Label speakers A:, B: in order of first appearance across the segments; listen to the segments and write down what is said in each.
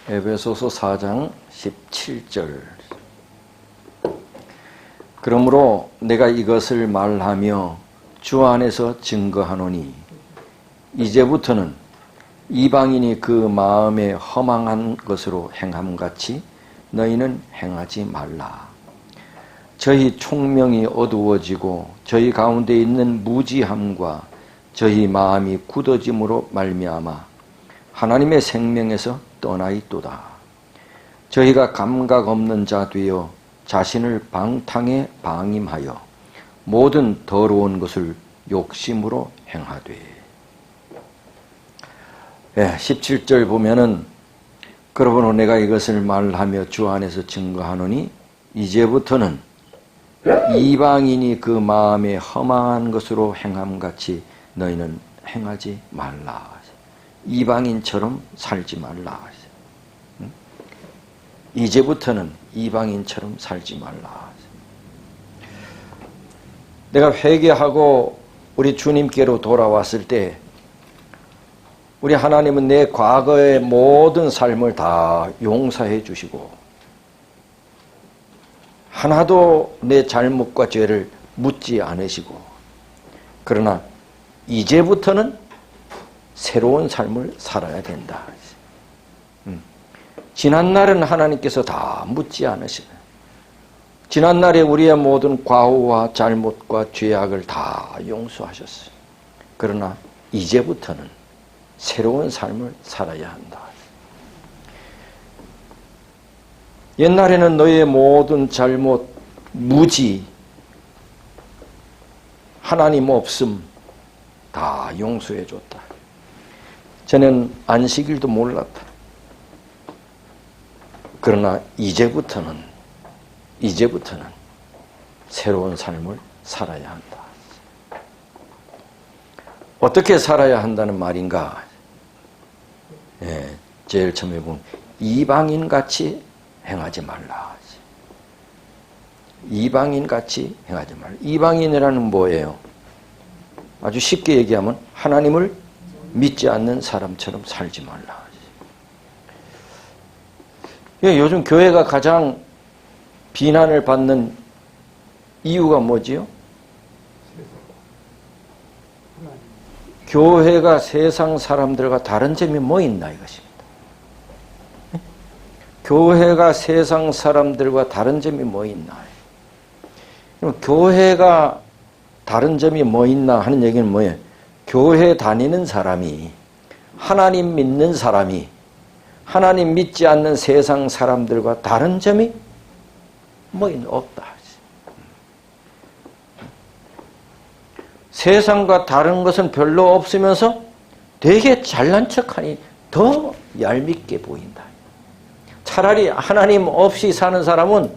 A: 에베소서 4장 17절. 그러므로 내가 이것을 말하며 주 안에서 증거하노니 이제부터는 이방인이 그 마음에 허망한 것으로 행함같이 너희는 행하지 말라. 저희 총명이 어두워지고 저희 가운데 있는 무지함과 저희 마음이 굳어짐으로 말미암아 하나님의 생명에서 떠나 있도다. 저희가 감각 없는 자 되어 자신을 방탕에 방임하여 모든 더러운 것을 욕심으로 행하되. 17절 보면은 그러므로 내가 이것을 말하며 주 안에서 증거하노니 이제부터는 이방인이 그 마음에 허망한 것으로 행함같이 너희는 행하지 말라. 이방인처럼 살지 말라. 이제부터는 이방인처럼 살지 말라. 내가 회개하고 우리 주님께로 돌아왔을 때 우리 하나님은 내 과거의 모든 삶을 다 용서해 주시고 하나도 내 잘못과 죄를 묻지 않으시고, 그러나 이제부터는 새로운 삶을 살아야 된다. 지난날은 하나님께서 다 묻지 않으시네. 지난날에 우리의 모든 과오와 잘못과 죄악을 다 용서하셨어요. 그러나 이제부터는 새로운 삶을 살아야 한다. 옛날에는 너의 모든 잘못, 무지, 하나님 없음 다 용서해 줬다. 저는 안식일도 몰랐다. 그러나 이제부터는 새로운 삶을 살아야 한다. 어떻게 살아야 한다는 말인가? 제일 처음에 보면 이방인같이 행하지 말라. 이방인같이 행하지 말라. 이방인이라는 뭐예요? 아주 쉽게 얘기하면 하나님을 믿지 않는 사람처럼 살지 말라. 요즘 교회가 가장 비난을 받는 이유가 뭐지요? 교회가 세상 사람들과 다른 점이 뭐 있나 이것입니다. 교회가 세상 사람들과 다른 점이 뭐 있나? 교회가 다른 점이 뭐 있나 하는 얘기는 뭐예요? 교회 다니는 사람이, 하나님 믿는 사람이 하나님 믿지 않는 세상 사람들과 다른 점이 뭐 있나? 없다. 세상과 다른 것은 별로 없으면서 되게 잘난 척하니 더 얄밉게 보인다. 차라리 하나님 없이 사는 사람은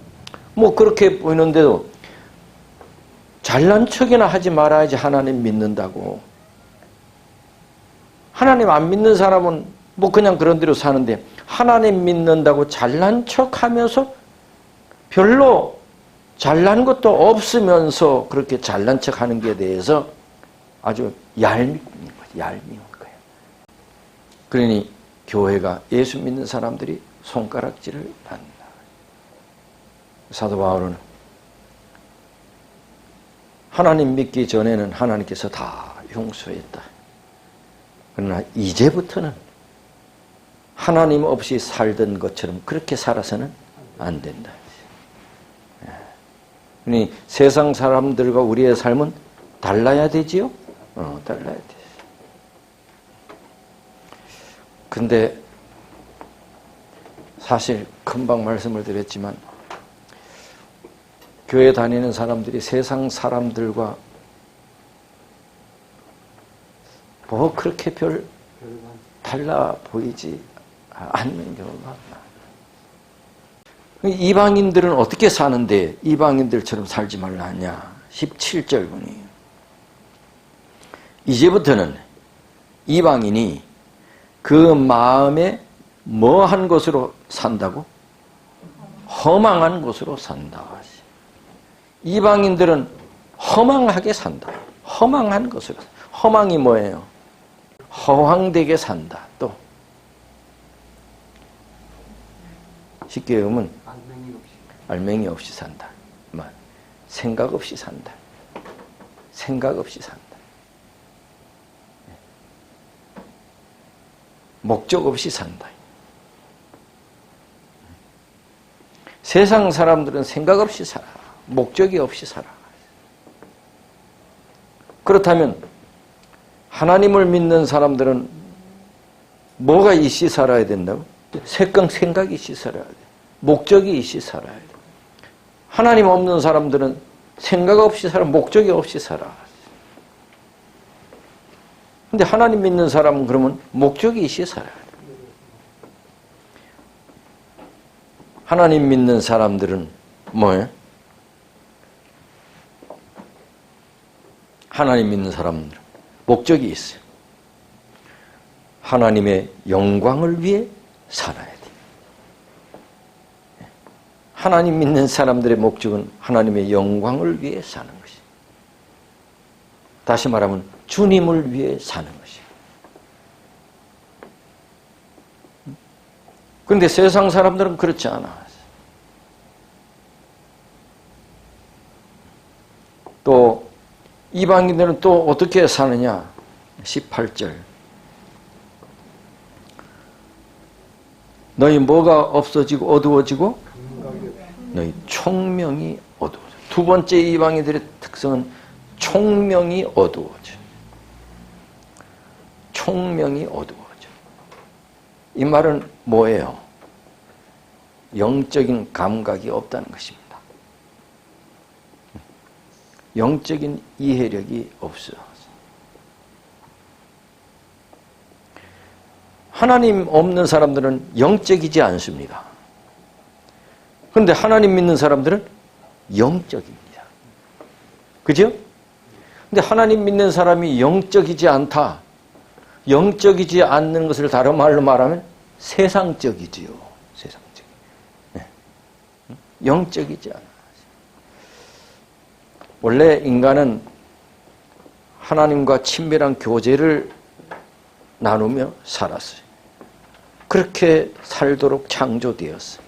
A: 뭐 그렇게 보이는데도 잘난 척이나 하지 말아야지 하나님 믿는다고. 하나님 안 믿는 사람은 뭐 그냥 그런 대로 사는데 하나님 믿는다고 잘난 척하면서 별로 잘난 것도 없으면서 그렇게 잘난 척하는 것에 대해서 아주 얄미운 거예요. 그러니 교회가 예수 믿는 사람들이 손가락질을 받는다. 사도 바울은 하나님 믿기 전에는 하나님께서 다 용서했다. 그러나 이제부터는 하나님 없이 살던 것처럼 그렇게 살아서는 안 된다. 그러니 세상 사람들과 우리의 삶은 달라야 되지요? 달라야 돼. 근데 사실 금방 말씀을 드렸지만 교회 다니는 사람들이 세상 사람들과 뭐 그렇게 별 달라 보이지 않는 경우가 많아. 이방인들은 어떻게 사는데 이방인들처럼 살지 말라 하냐? 17절 보니 이제부터는 이방인이 그 마음에 뭐한 것으로 산다고? 허망한 것으로 산다. 이방인들은 허망하게 산다. 허망한 것으로. 허망이 뭐예요? 허황되게 산다. 또 쉽게 얘기하면 알맹이 없이 산다. 생각 없이 산다. 생각 없이 산다. 목적 없이 산다. 세상 사람들은 생각 없이 살아. 목적이 없이 살아. 그렇다면 하나님을 믿는 사람들은 뭐가 있이 살아야 된다고? 생각이 있이 살아야 돼. 목적이 있이 살아야 돼. 하나님 없는 사람들은 생각 없이 살아. 목적이 없이 살아. 근데 하나님 믿는 사람은 그러면 목적이 있이 살아야 돼. 하나님 믿는 사람들은 뭐예요? 하나님 믿는 사람들은 목적이 있어요. 하나님의 영광을 위해 살아야 돼. 하나님 믿는 사람들의 목적은 하나님의 영광을 위해 사는 것이. 다시 말하면 주님을 위해 사는 것이. 그런데 세상 사람들은 그렇지 않아. 또 이방인들은 또 어떻게 사느냐? 18절. 너희 뭐가 없어지고 어두워지고? 너희 총명이 어두워져. 두 번째 이방인들의 특성은 총명이 어두워져. 총명이 어두워져. 이 말은 뭐예요? 영적인 감각이 없다는 것입니다. 영적인 이해력이 없어. 하나님 없는 사람들은 영적이지 않습니다. 그런데 하나님 믿는 사람들은 영적입니다. 그죠? 근데 하나님 믿는 사람이 영적이지 않다. 영적이지 않는 것을 다른 말로 말하면 세상적이지요. 세상적. 네. 영적이지 않아. 원래 인간은 하나님과 친밀한 교제를 나누며 살았어요. 그렇게 살도록 창조되었어요.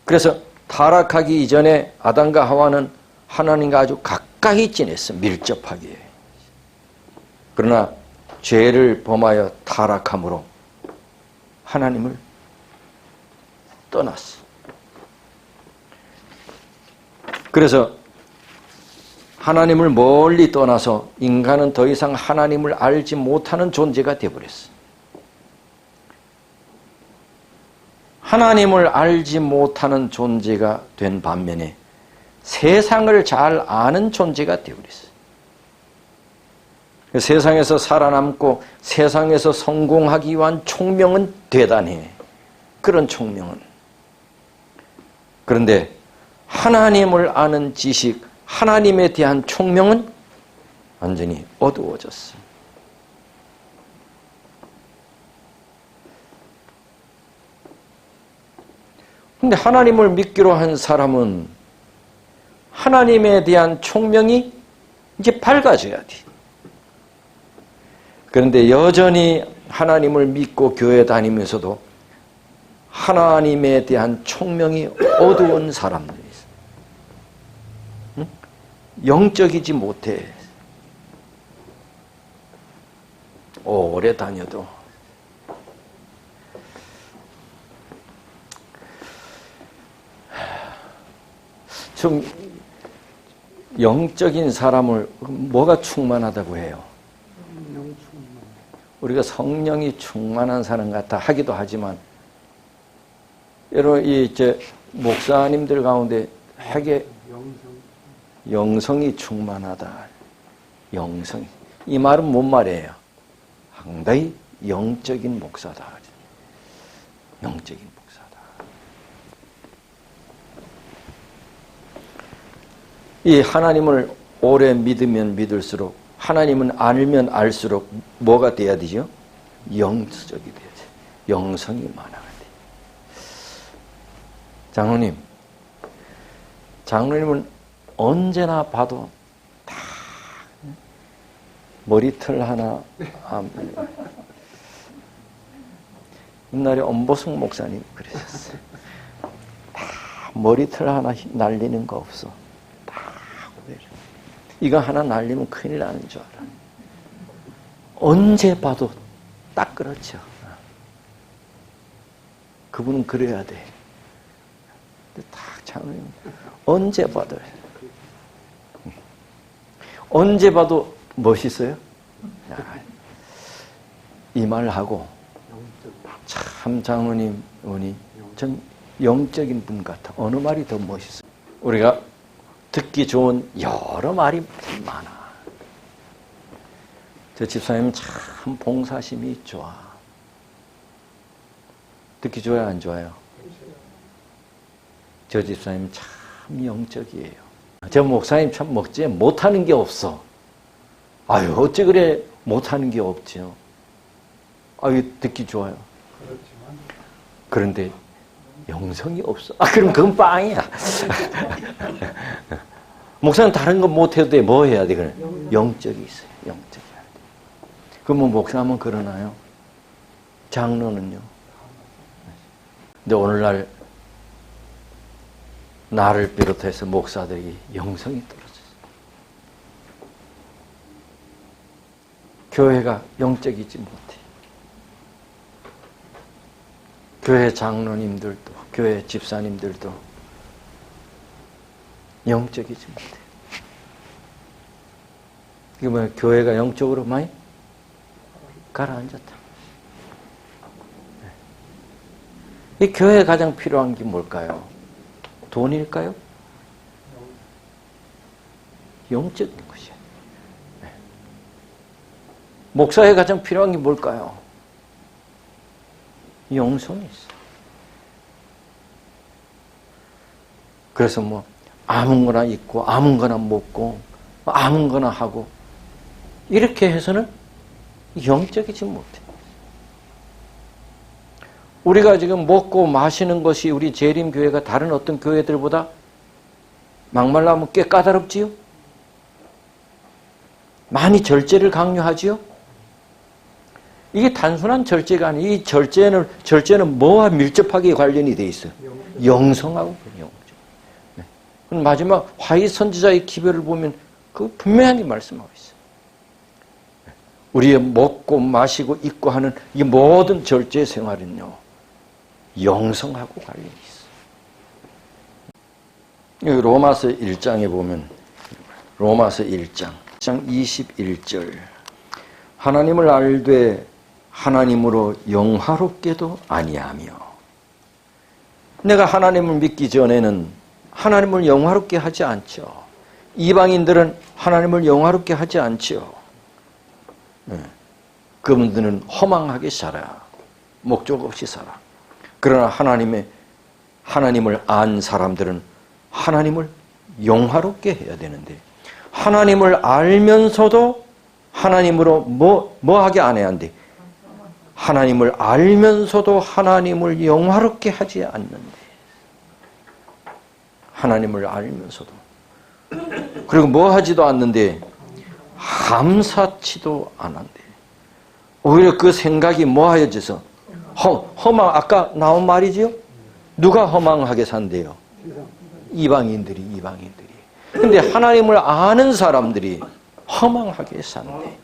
A: 그래서 타락하기 이전에 아담과 하와는 하나님과 아주 가까이 지냈어요. 밀접하게. 그러나 죄를 범하여 타락함으로 하나님을 떠났어. 그래서 하나님을 멀리 떠나서 인간은 더 이상 하나님을 알지 못하는 존재가 되어버렸어. 하나님을 알지 못하는 존재가 된 반면에 세상을 잘 아는 존재가 되어버렸어. 세상에서 살아남고 세상에서 성공하기 위한 총명은 대단해. 그런 총명은. 그런데 하나님을 아는 지식, 하나님에 대한 총명은 완전히 어두워졌어. 근데 하나님을 믿기로 한 사람은 하나님에 대한 총명이 이제 밝아져야 돼. 그런데 여전히 하나님을 믿고 교회 다니면서도 하나님에 대한 총명이 어두운 사람들이 있어. 응? 영적이지 못해. 오래 다녀도. 좀 영적인 사람을 뭐가 충만하다고 해요? 우리가 성령이 충만한 사람 같아 하기도 하지만 여러분 이제 목사님들 가운데 핵에 영성이 충만하다. 영성이. 이 말은 뭔 말이에요? 상당히 영적인 목사다. 영적인 목사다. 이 하나님을 오래 믿으면 믿을수록 하나님은 알면 알수록 뭐가 돼야 되죠? 영적이 돼야 돼. 영성이 많아야 돼. 장로님은 언제나 봐도 다 머리털 하나 안 옛날에 엄보승 목사님 그러셨어요. 머리털 하나 날리는 거 없어. 다 고배를. 이거 하나 날리면 큰일 나는 줄 알아. 언제 봐도 딱 그렇죠. 그분은 그래야 돼. 딱 장로님 언제 봐도 멋있어요. 이 말하고 참 장로님 분이 전 영적인 분 같아. 어느 말이 더 멋있어요? 우리가 듣기 좋은 여러 말이 많아. 저 집사님 참 봉사심이 좋아. 듣기 좋아요, 안 좋아요? 저 집사님 참 영적이에요. 저 목사님 참 못하는 게 없어. 아유, 어째 그래 못하는 게 없죠. 아유, 듣기 좋아요. 그런데 영성이 없어. 그럼 그건 빵이야. 목사는 다른 거 못해도 돼. 뭐 해야 돼? 그래? 영적이 있어요. 영적이 해야 돼. 그러면 목사하면 그러나요? 장로는요? 근데 오늘날 나를 비롯해서 목사들이 영성이 떨어졌어요. 교회가 영적이지 못해. 교회 장로님들도, 교회 집사님들도 영적이지 못해. 이게 뭐야? 교회가 영적으로 많이 가라앉았다. 이 교회에 가장 필요한 게 뭘까요? 돈일까요? 영적인 것이에요. 목사에 가장 필요한 게 뭘까요? 영성이 있어. 그래서 뭐 아무거나 입고 아무거나 먹고 아무거나 하고 이렇게 해서는 영적이지 못해. 우리가 지금 먹고 마시는 것이 우리 재림교회가 다른 어떤 교회들보다 막말로 꽤 까다롭지요? 많이 절제를 강요하지요? 이게 단순한 절제가 아니에요. 이 절제는 뭐와 밀접하게 관련이 돼 있어요? 영성하고 영적. 네. 마지막 화이 선지자의 기별을 보면 그 분명히 말씀하고 있어요. 우리의 먹고 마시고 입고 하는 이 모든 절제 생활은요, 영성하고 관련이 있어요. 여기 로마서 1장에 보면 로마서 1장 21절 하나님을 알되 하나님으로 영화롭게도 아니하며. 내가 하나님을 믿기 전에는 하나님을 영화롭게 하지 않죠. 이방인들은 하나님을 영화롭게 하지 않죠. 그분들은 허망하게 살아. 목적 없이 살아. 그러나 하나님을 안 사람들은 하나님을 영화롭게 해야 되는데, 하나님을 알면서도 하나님으로 뭐 하게 안 해야 한대? 하나님을 알면서도 하나님을 영화롭게 하지 않는데. 하나님을 알면서도. 그리고 뭐 하지도 않는데, 감사치도 않은데. 오히려 그 생각이 뭐 하여져서? 허망, 아까 나온 말이지요? 누가 허망하게 산대요? 이방인들이. 근데 하나님을 아는 사람들이 허망하게 산대.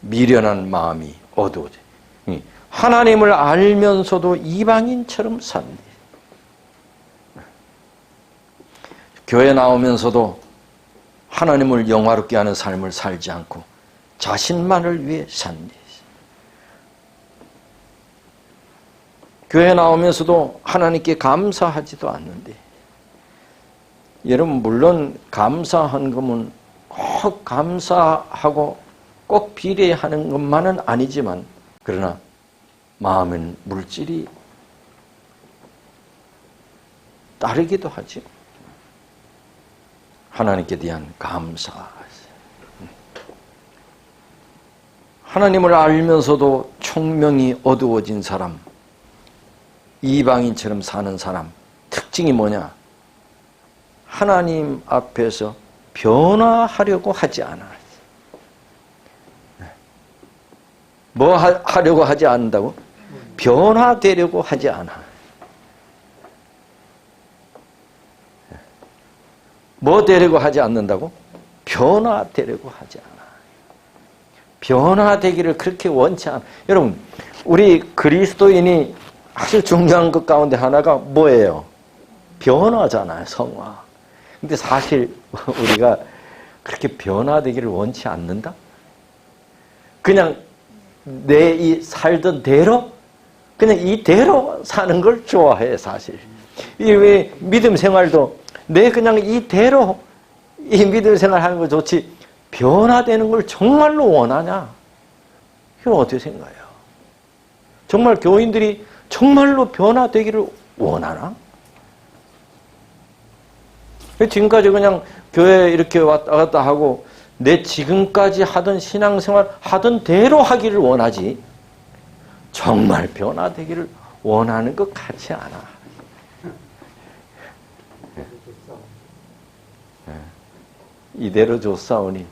A: 미련한 마음이 어두워져. 하나님을 알면서도 이방인처럼 산대. 교회 나오면서도 하나님을 영화롭게 하는 삶을 살지 않고 자신만을 위해 산대. 교회 나오면서도 하나님께 감사하지도 않는데, 여러분 물론 감사한 것은 꼭 감사하고 꼭 비례하는 것만은 아니지만, 그러나 마음은 물질이 따르기도 하죠. 하나님께 대한 감사. 하나님을 알면서도 총명이 어두워진 사람, 이방인처럼 사는 사람, 특징이 뭐냐? 하나님 앞에서 변화하려고 하지 않아. 뭐 하려고 하지 않는다고? 변화되려고 하지 않아. 뭐 되려고 하지 않는다고? 변화되려고 하지 않아. 변화되기를 그렇게 원치 않아. 여러분, 우리 그리스도인이 아주 중요한 것 가운데 하나가 뭐예요? 변화잖아요, 성화. 근데 사실 우리가 그렇게 변화되기를 원치 않는다? 그냥 내 이 살던 대로, 그냥 이대로 사는 걸 좋아해, 사실. 이 믿음 생활도 내 그냥 이대로 이 믿음 생활 하는 거 좋지, 변화되는 걸 정말로 원하냐? 이건 어떻게 생각해요? 정말 교인들이 정말로 변화되기를 원하나? 지금까지 그냥 교회 이렇게 왔다 갔다 하고 내 지금까지 하던 신앙생활 하던 대로 하기를 원하지, 정말 변화되기를 원하는 것 같지 않아. 이대로 줬사오니.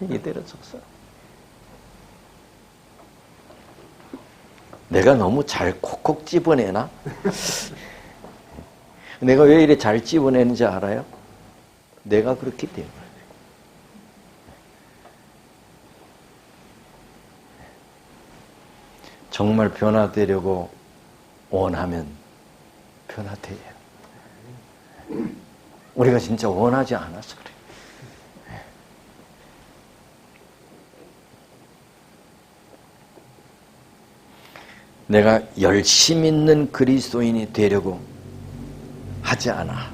A: 이대로 줬사. 내가 너무 잘 콕콕 집어내나? 내가 왜 이래 잘 집어내는지 알아요? 내가 그렇기 때문에. 정말 변화되려고 원하면 변화돼요. 우리가 진짜 원하지 않아서 그래. 내가 열심 있는 그리스도인이 되려고 하지 않아.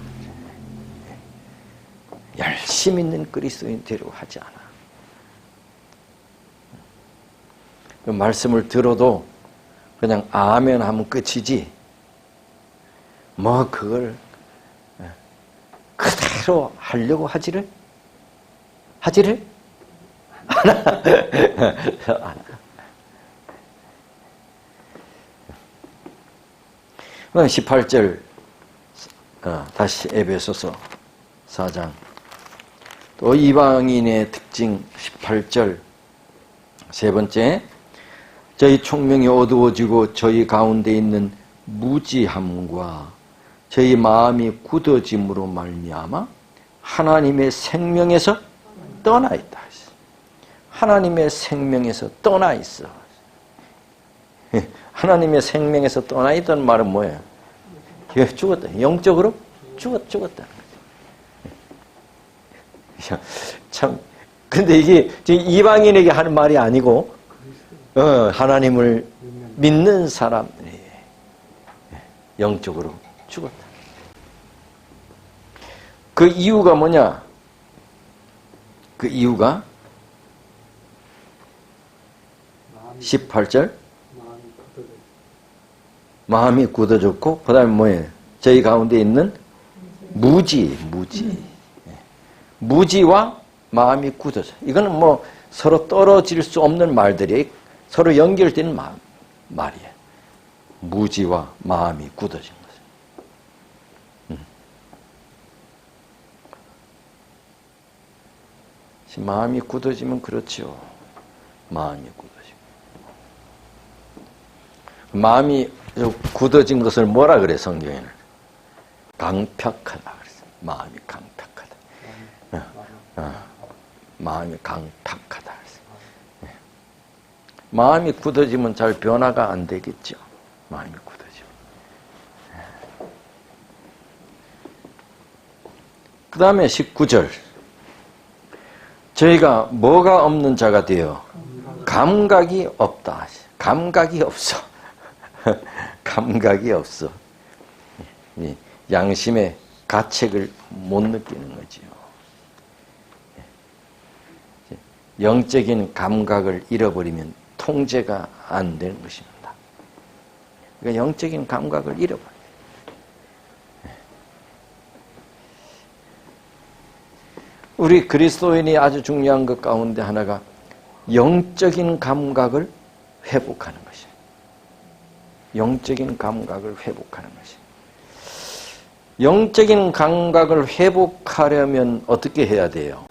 A: 열심 있는 그리스도인이 되려고 하지 않아. 그 말씀을 들어도 그냥 아멘 하면 끝이지, 뭐 그걸 그대로 하려고 하지를 않아. 18절 다시 에베소서 4장 또 이방인의 특징 18절 세 번째, 저희 총명이 어두워지고 저희 가운데 있는 무지함과 저희 마음이 굳어짐으로 말미암아 하나님의 생명에서 떠나 있다. 하나님의 생명에서 떠나 있어. 하나님의 생명에서 떠나 있다는 말은 뭐예요? 죽었다. 영적으로 죽었다는 거죠. 참, 근데 이게 이방인에게 하는 말이 아니고, 하나님을 믿는 사람들이 영적으로 죽었다. 그 이유가 뭐냐? 그 이유가 18절 마음이 굳어졌고 그 다음에 뭐예요? 저희 가운데 있는 무지와 마음이 굳어져. 이거는 뭐 서로 떨어질 수 없는 말들이 서로 연결된 말이에요. 무지와 마음이 굳어진 거죠. 마음이 굳어지면 그렇죠. 마음이 굳어지고. 마음이 굳어진 것을 뭐라 그래, 성경에는? 강팍하다 그랬어요. 마음이 강팍하다. 마음이 강팍하다 그랬어요. 마음이 굳어지면 잘 변화가 안 되겠죠. 마음이 굳어지면. 그 다음에 19절. 저희가 뭐가 없는 자가 되어 감각이 없다. 감각이 없어. 감각이 없어. 양심의 가책을 못 느끼는 거지요. 영적인 감각을 잃어버리면 통제가 안 되는 것입니다. 그러니까 영적인 감각을 잃어버려요. 우리 그리스도인이 아주 중요한 것 가운데 하나가 영적인 감각을 회복하는 것이에요. 영적인 감각을 회복하는 것이에요. 영적인 감각을 회복하려면 어떻게 해야 돼요?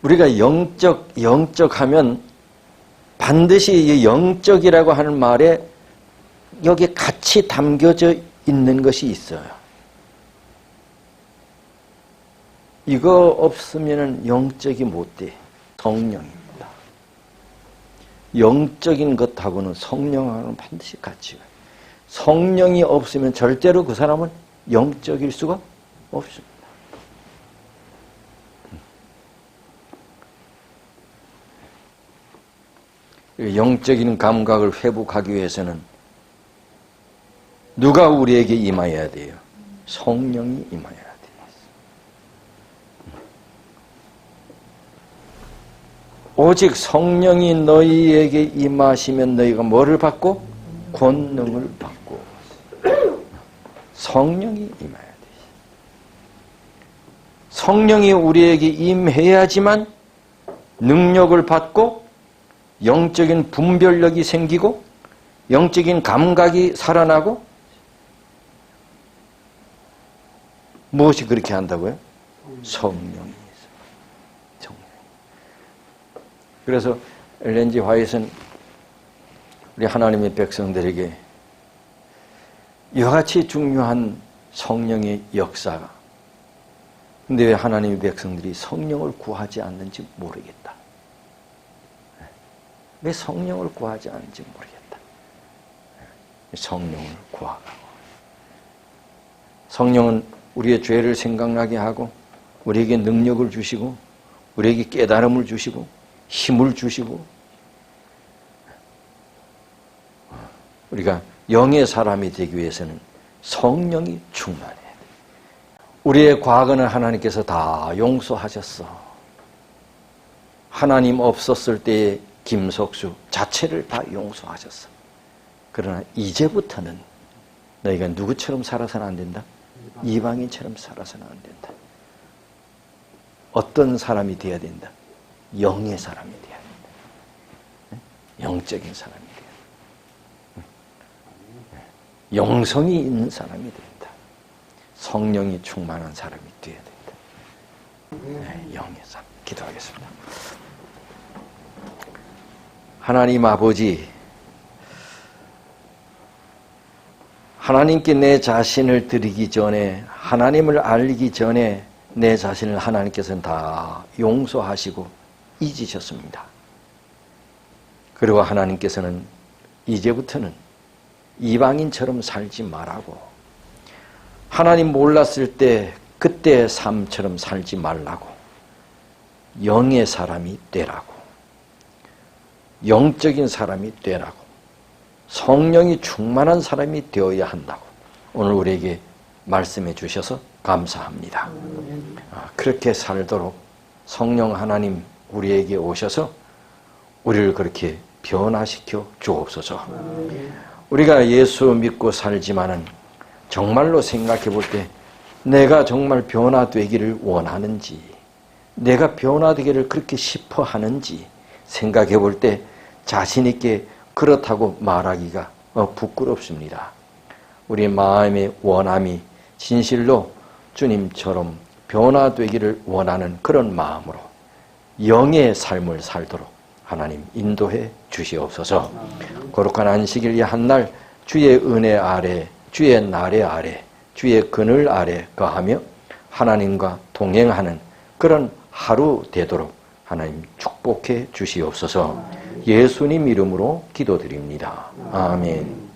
A: 우리가 영적 하면 반드시 이 영적이라고 하는 말에 여기에 같이 담겨져 있는 것이 있어요. 이거 없으면 영적이 못 돼. 성령입니다. 영적인 것하고는 성령하고는 반드시 같이 가요. 성령이 없으면 절대로 그 사람은 영적일 수가 없습니다. 영적인 감각을 회복하기 위해서는 누가 우리에게 임하여야 돼요? 성령이 임하여야 돼요. 오직 성령이 너희에게 임하시면 너희가 뭐를 받고? 권능을 받고. 성령이 임해야 돼요. 성령이 우리에게 임해야지만 능력을 받고 영적인 분별력이 생기고 영적인 감각이 살아나고. 무엇이 그렇게 한다고요? 성령이. 그래서 엘렌 지 화이트는 우리 하나님의 백성들에게 이와 같이 중요한 성령의 역사가, 근데 왜 하나님의 백성들이 성령을 구하지 않는지 모르겠다. 왜 성령을 구하지 않는지 모르겠다. 성령을 구하고, 성령은 우리의 죄를 생각나게 하고 우리에게 능력을 주시고 우리에게 깨달음을 주시고 힘을 주시고, 우리가 영의 사람이 되기 위해서는 성령이 충만해야 돼. 우리의 과거는 하나님께서 다 용서하셨어. 하나님 없었을 때의 김석수 자체를 다 용서하셨어. 그러나 이제부터는 너희가 누구처럼 살아서는 안 된다? 이방인처럼 살아서는 안 된다. 어떤 사람이 되어야 된다? 영의 사람이 되어야 된다. 영적인 사람이 되어야 된다. 영성이 있는 사람이 된다. 성령이 충만한 사람이 되어야 된다. 영의 사람. 기도하겠습니다. 하나님 아버지, 하나님께 내 자신을 드리기 전에, 하나님을 알기 전에 내 자신을 하나님께서는 다 용서하시고 잊으셨습니다. 그리고 하나님께서는 이제부터는 이방인처럼 살지 말라고, 하나님 몰랐을 때 그때의 삶처럼 살지 말라고, 영의 사람이 되라고, 영적인 사람이 되라고, 성령이 충만한 사람이 되어야 한다고 오늘 우리에게 말씀해 주셔서 감사합니다. 그렇게 살도록 성령 하나님 우리에게 오셔서 우리를 그렇게 변화시켜 주옵소서. 우리가 예수 믿고 살지만은 정말로 생각해 볼 때 내가 정말 변화되기를 원하는지, 내가 변화되기를 그렇게 싶어 하는지 생각해 볼 때 자신 있게 그렇다고 말하기가 부끄럽습니다. 우리 마음의 원함이 진실로 주님처럼 변화되기를 원하는 그런 마음으로 영의 삶을 살도록 하나님 인도해 주시옵소서. 거룩한 안식일 이 한 날 주의 은혜 아래, 주의 나래 아래, 주의 그늘 아래 거하며 하나님과 동행하는 그런 하루 되도록 하나님 축복해 주시옵소서. 예수님 이름으로 기도드립니다. 아멘.